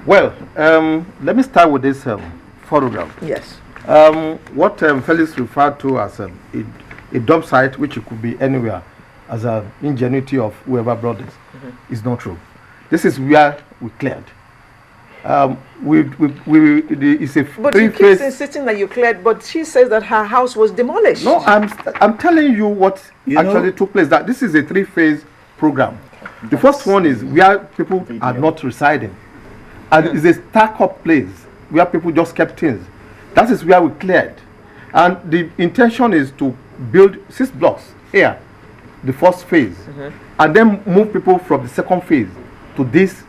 Well, let me start with this photograph. Yes. What Felix referred to as a dump site, which it could be anywhere, as an ingenuity of whoever brought this, is not true. This is where we cleared. It's a but you keep insisting that you cleared, but she says that her house was demolished. No, I'm telling you what actually took place. That this is a three-phase program. The first one is where people are not residing, and it's a stack-up place where people just kept things. That is where we cleared, and the intention is to build 6 blocks here, the first phase, and then move people from the second phase to these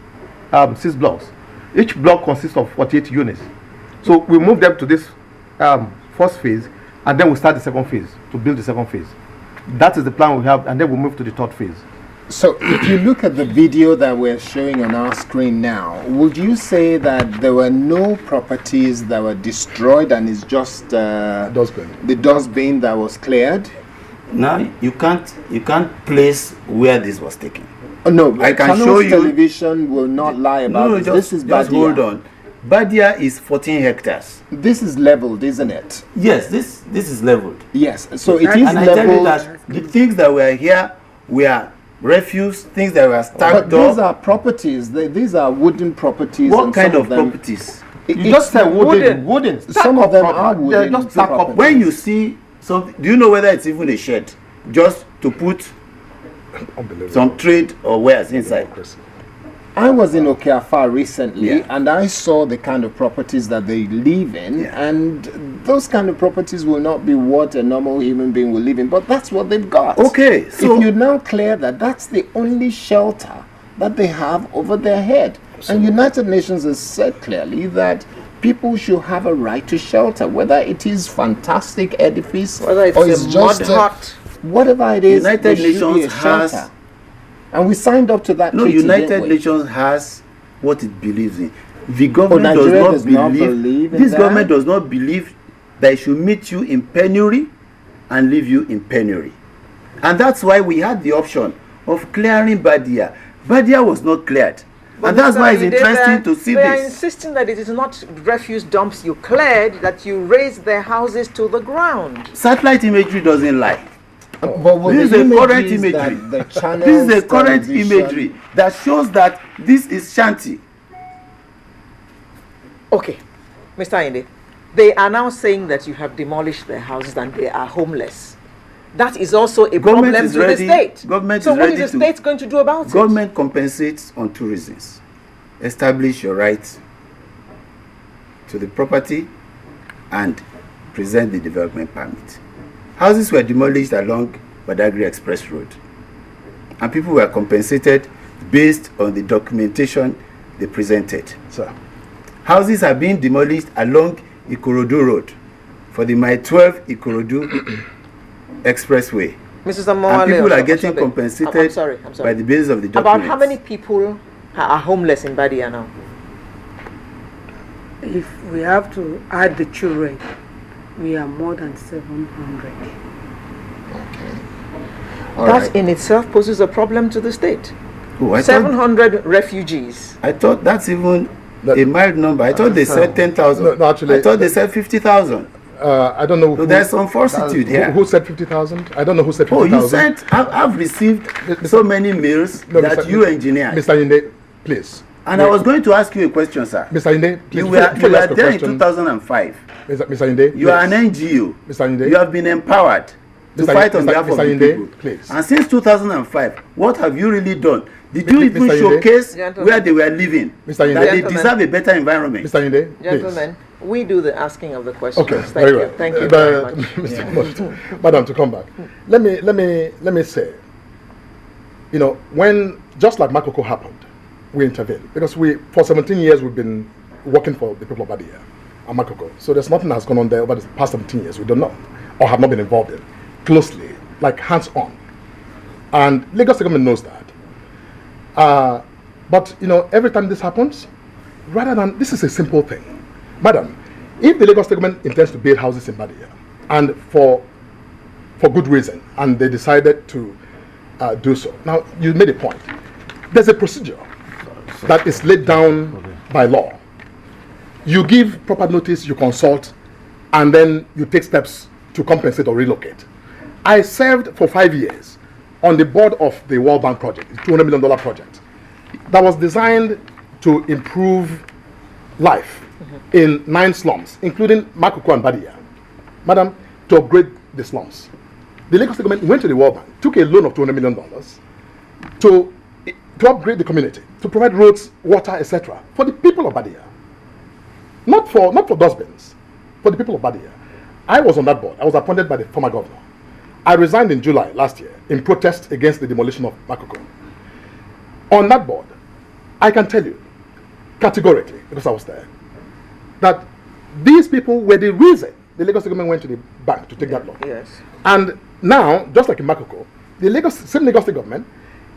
6 blocks. Each block consists of 48 units. So we move them to this first phase, and then we start the second phase to build the second phase. That is the plan we have, and then we move to the third phase. So if you look at the video that we're showing on our screen now, would you say that there were no properties that were destroyed and it's just the dustbin that was cleared? Now you can't place where this was taken. Oh, no, I can show you. Television will not lie about this. This is Badia. Just hold on. Badia is 14 hectares. This is leveled, isn't it? Yes, this is leveled. Yes, so it is and leveled. I tell you that the things that were here were refuse, things that were stacked up. But these are properties. These are wooden properties. What kind of properties? You just said wooden. Some of them are wooden. They're just stacked up. When you see something, do you know whether it's even a shed? Just to put some trade or wares inside. I was in Okeafa recently, and I saw the kind of properties that they live in, and those kind of properties will not be what a normal human being will live in, but that's what they've got. Okay, so if you now clear that, that's the only shelter that they have over their head. And United Nations has said clearly that people should have a right to shelter, whether it is fantastic edifice, whether it's or it's just mud hut. Whatever it is. United Nations has. And we signed up to that treaty, United Nations has what it believes in. The government does not believe this government does not believe that it should meet you in penury and leave you in penury. And that's why we had the option of clearing Badia. Badia was not cleared. But and that's why it's interesting to see this. They are insisting that it is not refuse dumps you cleared, that you raised their houses to the ground. Satellite imagery doesn't lie. But this is a current imagery. This is a current imagery that shows that this is shanty. Okay, Mr. Ayinde, they are now saying that you have demolished their houses and they are homeless. That is also a problem to the state. So what is the state going to do about it? Government compensates on 2 reasons. Establish your right to the property and present the development permit. Houses were demolished along Badagry Express Road, and people were compensated based on the documentation they presented. Sir. Houses are being demolished along Ikorodu Road for the Mile 12 Ikorodu Expressway. Mrs. And people are getting compensated by the basis of the documents. About how many people are homeless in Badia now? If we have to add the children, we are more than 700. Okay. That in itself poses a problem to the state. Oh, 700 refugees. I thought that's even a mild number. I thought they said 10,000. No, actually, I thought they said 50,000. I don't know. So there's some falsitude here. Who said 50,000? I don't know who said 50,000. Oh, you said I've received so many mails that you engineered. Mr. Ayinde, please. And I was going to ask you a question, sir. Mr. Ayinde, please. You were there in 2005. Mr. Ayinde, you are an NGO. Mr. Ayinde, you have been empowered to fight on behalf of the people. Please. And since 2005, what have you really done? Did you even showcase where they were living? Mr. Ayinde, that they deserve a better environment? Mr. Ayinde, gentlemen, we do the asking of the questions. Okay, Thank you. Thank you very much. Madam, to come back. Let me say, you know, when just like Makoko happened, we intervened because for 17 years we've been working for the people of Badia and Makoko. So there's nothing that's gone on there over the past 17 years we don't know or have not been involved in closely, like hands-on. And Lagos government knows that. But you know, every time this happens, rather than this is a simple thing, madam, if the Lagos government intends to build houses in Badia and for good reason, and they decided to do so. Now you made a point. There's a procedure that is laid down by law. You give proper notice, you consult, and then you take steps to compensate or relocate. I served for 5 years on the board of the World Bank project, the $200 million project, that was designed to improve life in 9 slums, including Makoko and Badia. Madam, to upgrade the slums. The Lagos State government went to the World Bank, took a loan of $200 million to upgrade the community, to provide roads, water, etc. for the people of Badia. Not for dustbins, for the people of Badia. I was on that board. I was appointed by the former governor. I resigned in July last year in protest against the demolition of Makoko. On that board, I can tell you categorically, because I was there, that these people were the reason the Lagos government went to the bank to take that loan. Yes. And now, just like in Makoko, the same Lagos State government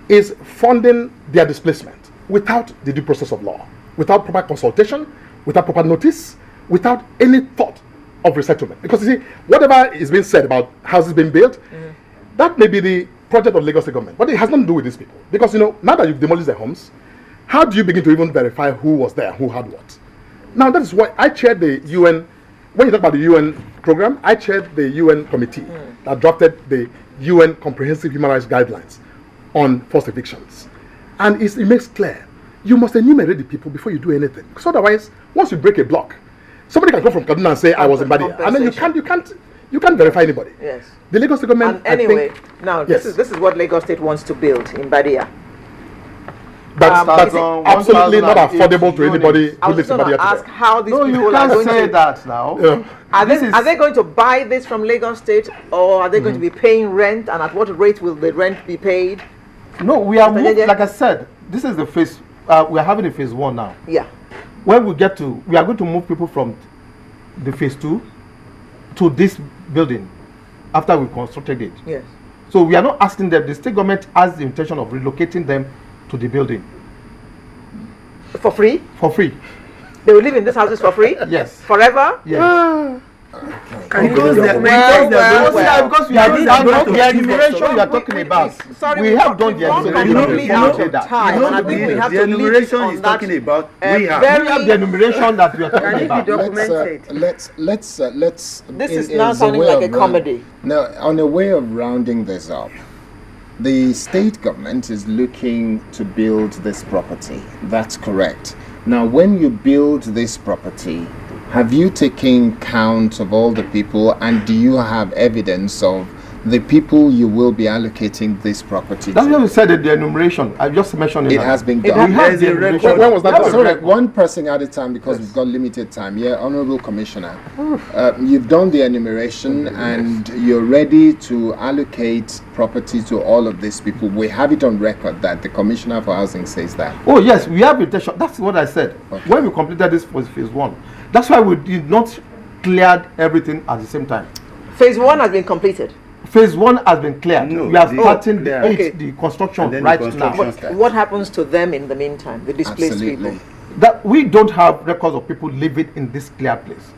is funding their displacement without the due process of law, without proper consultation, without proper notice, without any thought of resettlement. Because you see, whatever is being said about houses being built, that may be the project of Lagos State government, but it has nothing to do with these people. Because now that you've demolished their homes, how do you begin to even verify who was there, who had what? Now that is why I chaired the UN. When you talk about the UN program, I chaired the UN committee that drafted the UN Comprehensive Human Rights Guidelines on forced evictions. And it makes clear, you must enumerate the people before you do anything. Because otherwise, once you break a block, somebody can come from Kaduna and say, I was in Badia. And then you can't verify anybody. Yes. The Lagos State government, and anyway, yes. this is what Lagos State wants to build in Badia. That's absolutely not affordable to anybody who lives in Badia today. Ask how these people you can't say that now. Yeah. Are they going to buy this from Lagos State, or are they going to be paying rent, and at what rate will the rent be paid? No, we are moved, like I said, this is the phase. We are having a phase 1 now. Yeah. When we get to, we are going to move people from the phase 2 to this building after we constructed it. Yes. So we are not asking them. The state government has the intention of relocating them to the building for free. For free. They will live in these houses for free. Yes. Forever. Yes. Because we have done the enumeration you are talking about. We have done the enumeration. The enumeration is talking about. We have the enumeration that we are talking about. Let's. This is now sounding like a comedy. Now, on a way of rounding this up, the state government is looking to build this property. That's correct. Now, when you build this property, have you taken count of all the people, and do you have evidence of the people you will be allocating this property That's to? what we said in the enumeration. I just mentioned it has been done. When was that? Sorry, one person at a time, because we've got limited time. Yeah, Honorable Commissioner, you've done the enumeration and you're ready to allocate property to all of these people. We have it on record that the Commissioner for Housing says that. Oh yes, we have intention. That's what I said. Okay. When we completed this was phase 1. That's why we did not clear everything at the same time. Phase 1 has been completed. Phase 1 has been cleared. No, we are starting the construction right now. What happens to them in the meantime, the displaced people? That we don't have records of people living in this cleared place.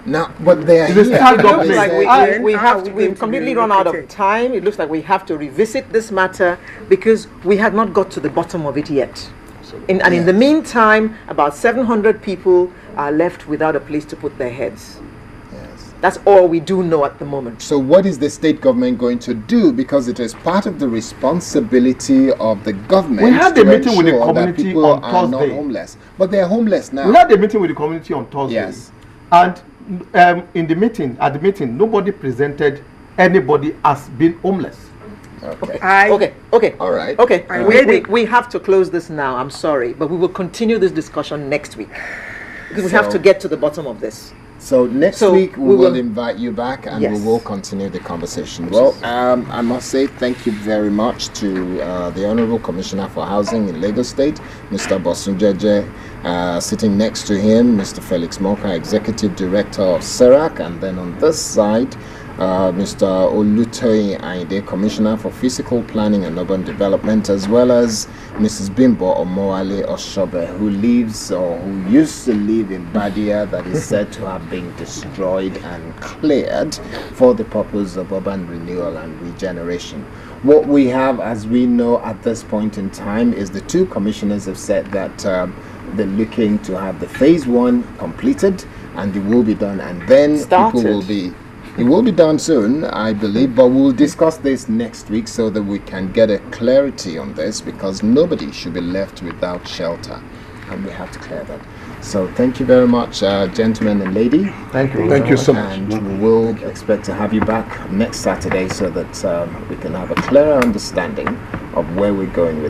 Now, but they are It is here. hard It to looks place. like we've completely run out of time. It looks like we have to revisit this matter because we have not got to the bottom of it yet. In the meantime, about 700 people are left without a place to put their heads. Yes. That's all we do know at the moment. So what is the state government going to do? Because it is part of the responsibility of the government. We had a meeting with the ensure that community people on are not Thursday. homeless, but they are homeless now. We had a meeting with the community on Thursday. Yes. And at the meeting, nobody presented anybody as being homeless. Okay. Okay. All right. Okay. We have to close this now. I'm sorry, but we will continue this discussion next week because we have to get to the bottom of this. So next week we will invite you back and Yes. we will continue the conversation. Well, I must say thank you very much to the Honorable Commissioner for Housing in Lagos State, Mr. Bosunjeje. Sitting next to him, Mr. Felix Moka, Executive Director of SERAC, and then on this side, Mr. Olutoyin Ayinde, Commissioner for Physical Planning and Urban Development, as well as Mrs. Bimbo Omowale Oshobe, who lives or who used to live in Badia, that is said to have been destroyed and cleared for the purpose of urban renewal and regeneration. What we have, as we know at this point in time, is the two commissioners have said that they're looking to have the phase 1 completed, and it will be done, and then people will be. It will be done soon, I believe, but we'll discuss this next week so that we can get a clarity on this, because nobody should be left without shelter, and we have to clear that. So thank you very much, gentlemen and lady. Thank you. Thank you so much. And we will expect to have you back next Saturday so that we can have a clearer understanding of where we're going with